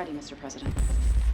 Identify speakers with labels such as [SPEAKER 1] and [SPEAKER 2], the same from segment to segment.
[SPEAKER 1] ready, Mr. President.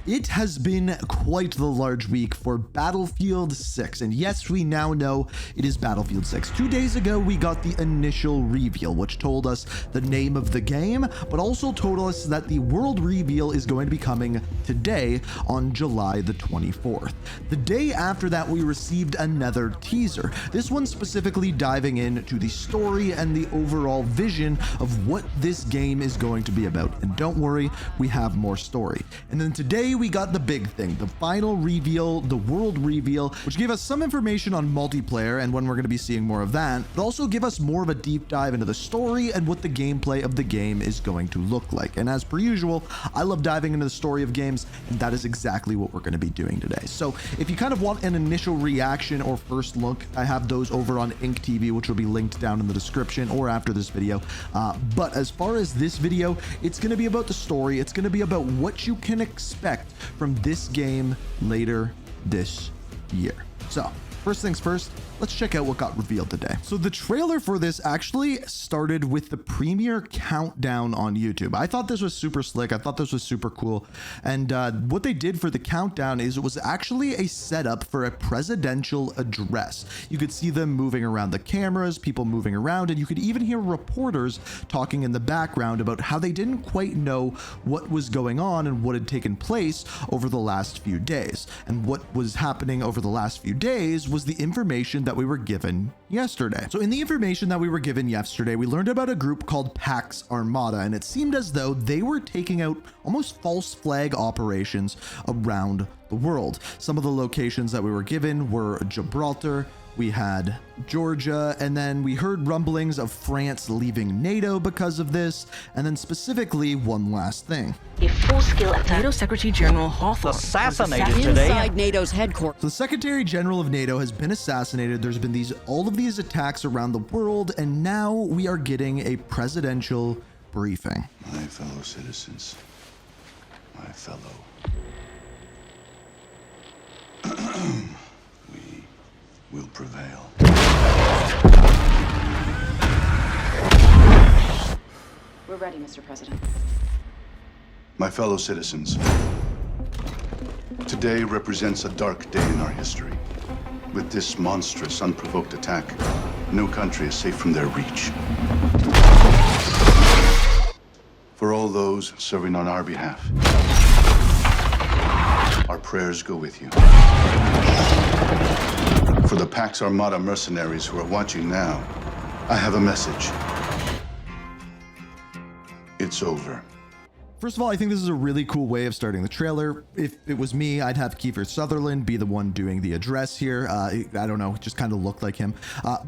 [SPEAKER 2] It has been quite the large week for Battlefield 6, and yes, we now know it is Battlefield 6. 2 days ago, we got the initial reveal, which told us the name of the game, but also told us that the world reveal is going to be coming today on July the 24th. The day after that, we received another teaser, this one specifically diving into the story and the overall vision of what this game is going to be about. And don't worry, we have more story. And then today, we got the big thing, the final reveal, the world reveal, which gave us some information on multiplayer and when we're going to be seeing more of that, but also give us more of a deep dive into the story and what the gameplay of the game is going to look like. And as per usual, I love diving into the story of games, and that is exactly what we're going to be doing today. So if you kind of want an initial reaction or first look, I have those over on Ink TV, which will be linked down in the description or after this video. But as far as this video, it's going to be about the story. It's going to be about what you can expect from this game later this year. So first things first, let's check out what got revealed today. So the trailer for this actually started with the premiere countdown on YouTube. I thought this was super slick. I thought this was super cool. And what they did for the countdown is it was actually a setup for a presidential address. You could see them moving around the cameras, people moving around, and you could even hear reporters talking in the background about how they didn't quite know what was going on and what had taken place over the last few days. And what was happening over the last few days was the information that we were given yesterday. So in the information that we were given yesterday, we learned about a group called Pax Armata, and it seemed as though they were taking out almost false flag operations around the world. Some of the locations that we were given were Gibraltar, we had Georgia, and then we heard rumblings of France leaving NATO because of this, and then specifically one last thing.
[SPEAKER 3] A full-scale attack. NATO Secretary General Hawthorne
[SPEAKER 4] assassinated today
[SPEAKER 3] inside NATO's headquarters.
[SPEAKER 2] So the Secretary General of NATO has been assassinated. There's been all of these attacks around the world, and now we are getting a presidential briefing.
[SPEAKER 5] My fellow citizens, my fellow. We will prevail.
[SPEAKER 1] We're ready, Mr. President.
[SPEAKER 5] My fellow citizens, today represents a dark day in our history. With this monstrous, unprovoked attack, no country is safe from their reach. For all those serving on our behalf, our prayers go with you. For the Pax Armata mercenaries who are watching now, I have a message. It's over.
[SPEAKER 2] First of all, I think this is a really cool way of starting the trailer. If it was me, I'd have Kiefer Sutherland be the one doing the address here. I don't know, it just kind of looked like him.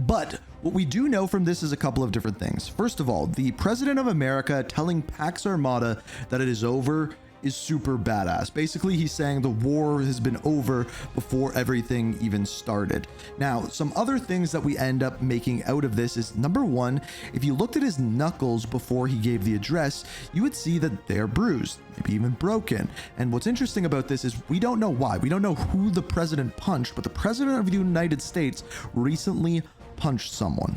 [SPEAKER 2] But what we do know from this is a couple of different things. First of all, the President of America telling Pax Armata that it is over is super badass. Basically, he's saying the war has been over before everything even started. Now, some other things that we end up making out of this is, number one, if you looked at his knuckles before he gave the address, you would see that they're bruised, maybe even broken. And what's interesting about this is we don't know why. We don't know who the president punched, but the president of the United States recently punched someone.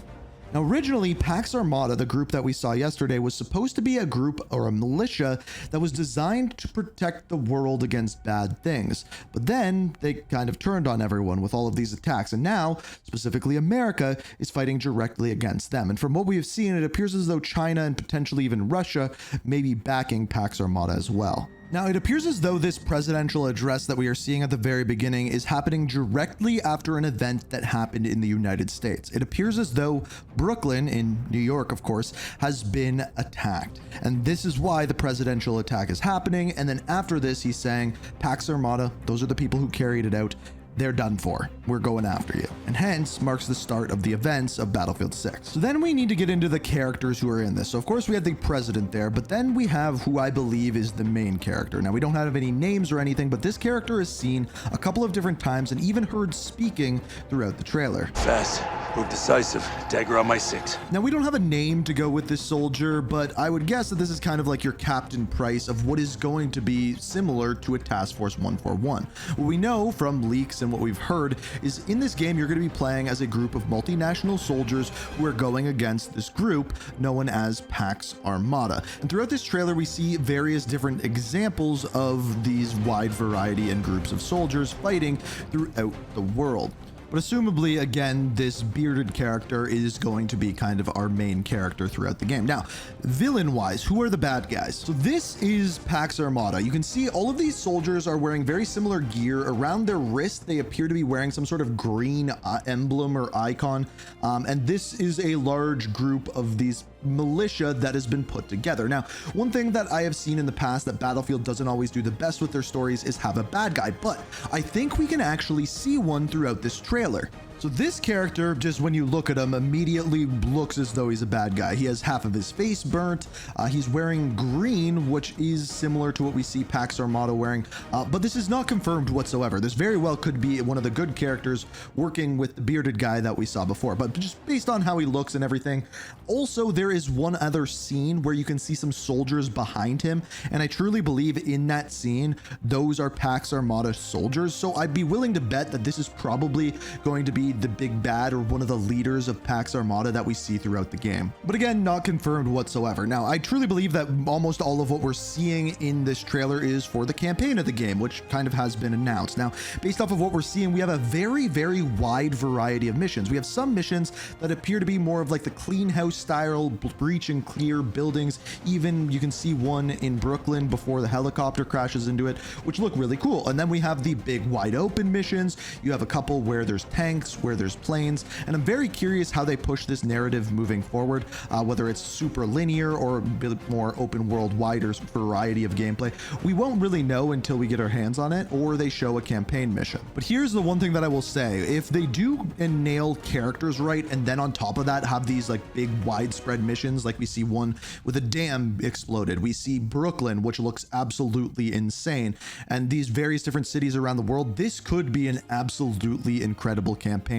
[SPEAKER 2] Now, originally, Pax Armata, the group that we saw yesterday, was supposed to be a group or a militia that was designed to protect the world against bad things. But then they kind of turned on everyone with all of these attacks. And now, specifically America, is fighting directly against them. And from what we have seen, it appears as though China and potentially even Russia may be backing Pax Armata as well. Now, it appears as though this presidential address that we are seeing at the very beginning is happening directly after an event that happened in the United States. It appears as though Brooklyn, in New York, of course, has been attacked. And this is why the presidential attack is happening. And then after this, he's saying, Pax Armata, those are the people who carried it out. They're done for. We're going after you. And hence marks the start of the events of Battlefield 6. So then we need to get into the characters who are in this. So of course we have the president there, but then we have who I believe is the main character. Now we don't have any names or anything, but this character is seen a couple of different times and even heard speaking throughout the trailer.
[SPEAKER 4] Fast. Prove decisive. Dagger on my 6.
[SPEAKER 2] Now, we don't have a name to go with this soldier, but I would guess that this is kind of like your Captain Price of what is going to be similar to a Task Force 141. What we know from leaks and what we've heard is in this game, you're going to be playing as a group of multinational soldiers who are going against this group known as Pax Armata. And throughout this trailer, we see various different examples of these wide variety and groups of soldiers fighting throughout the world. But assumably, again, this bearded character is going to be kind of our main character throughout the game. Now, villain-wise, who are the bad guys? So this is Pax Armata. You can see all of these soldiers are wearing very similar gear. Around their wrist, they appear to be wearing some sort of green emblem or icon. And this is a large group of these militia that has been put together. Now, one thing that I have seen in the past that Battlefield doesn't always do the best with their stories is have a bad guy, but I think we can actually see one throughout this trailer. So this character, just when you look at him, immediately looks as though he's a bad guy. He has half of his face burnt. He's wearing green, which is similar to what we see Pax Armata wearing. But this is not confirmed whatsoever. This very well could be one of the good characters working with the bearded guy that we saw before. But just based on how he looks and everything. Also, there is one other scene where you can see some soldiers behind him. And I truly believe in that scene, those are Pax Armata soldiers. So I'd be willing to bet that this is probably going to be the big bad or one of the leaders of Pax Armata that we see throughout the game. But again, not confirmed whatsoever. Now, I truly believe that almost all of what we're seeing in this trailer is for the campaign of the game, which kind of has been announced. Now, based off of what we're seeing, we have a very, very wide variety of missions. We have some missions that appear to be more of like the clean house style, breach and clear buildings. Even you can see one in Brooklyn before the helicopter crashes into it, which look really cool. And then we have the big wide open missions. You have a couple where there's tanks, where there's planes, and I'm very curious how they push this narrative moving forward, whether it's super linear or a bit more open world, wider variety of gameplay. We won't really know until we get our hands on it or they show a campaign mission. But here's the one thing that I will say: if they do and nail characters right, and then on top of that have these like big widespread missions, like we see one with a dam exploded, we see Brooklyn, which looks absolutely insane, and these various different cities around the world, this could be an absolutely incredible campaign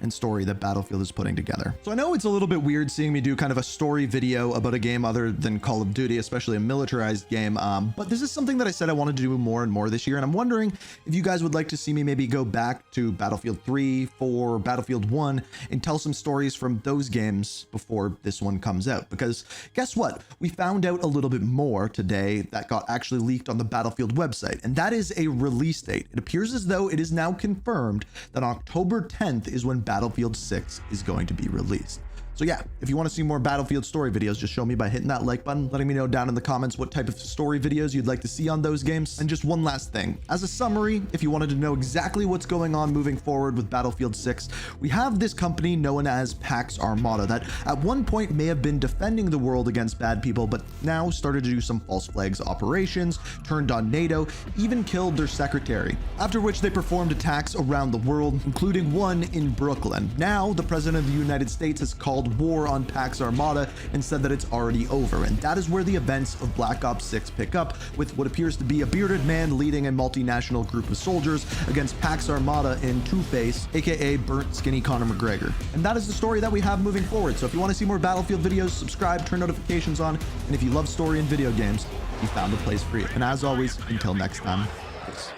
[SPEAKER 2] and story that Battlefield is putting together. So I know it's a little bit weird seeing me do kind of a story video about a game other than Call of Duty, especially a militarized game, but this is something that I said I wanted to do more and more this year, and I'm wondering if you guys would like to see me maybe go back to Battlefield 3, 4, Battlefield 1, and tell some stories from those games before this one comes out. Because guess what? We found out a little bit more today that got actually leaked on the Battlefield website, and that is a release date. It appears as though it is now confirmed that October 10th is when Battlefield 6 is going to be released. So yeah, if you want to see more Battlefield story videos, just show me by hitting that like button, letting me know down in the comments what type of story videos you'd like to see on those games. And just one last thing, as a summary, if you wanted to know exactly what's going on moving forward with Battlefield 6, we have this company known as Pax Armata that at one point may have been defending the world against bad people, but now started to do some false flags operations, turned on NATO, even killed their secretary. After which they performed attacks around the world, including one in Brooklyn. Now, the President of the United States has called war on Pax Armata and said that it's already over, and that is where the events of Black Ops 6 pick up, with what appears to be a bearded man leading a multinational group of soldiers against Pax Armata in Two-Face, aka burnt skinny Conor McGregor. And that is the story that we have moving forward. So if you want to see more Battlefield videos, subscribe, turn notifications on, and if you love story and video games, you found a place for you. And as always, until next time, peace.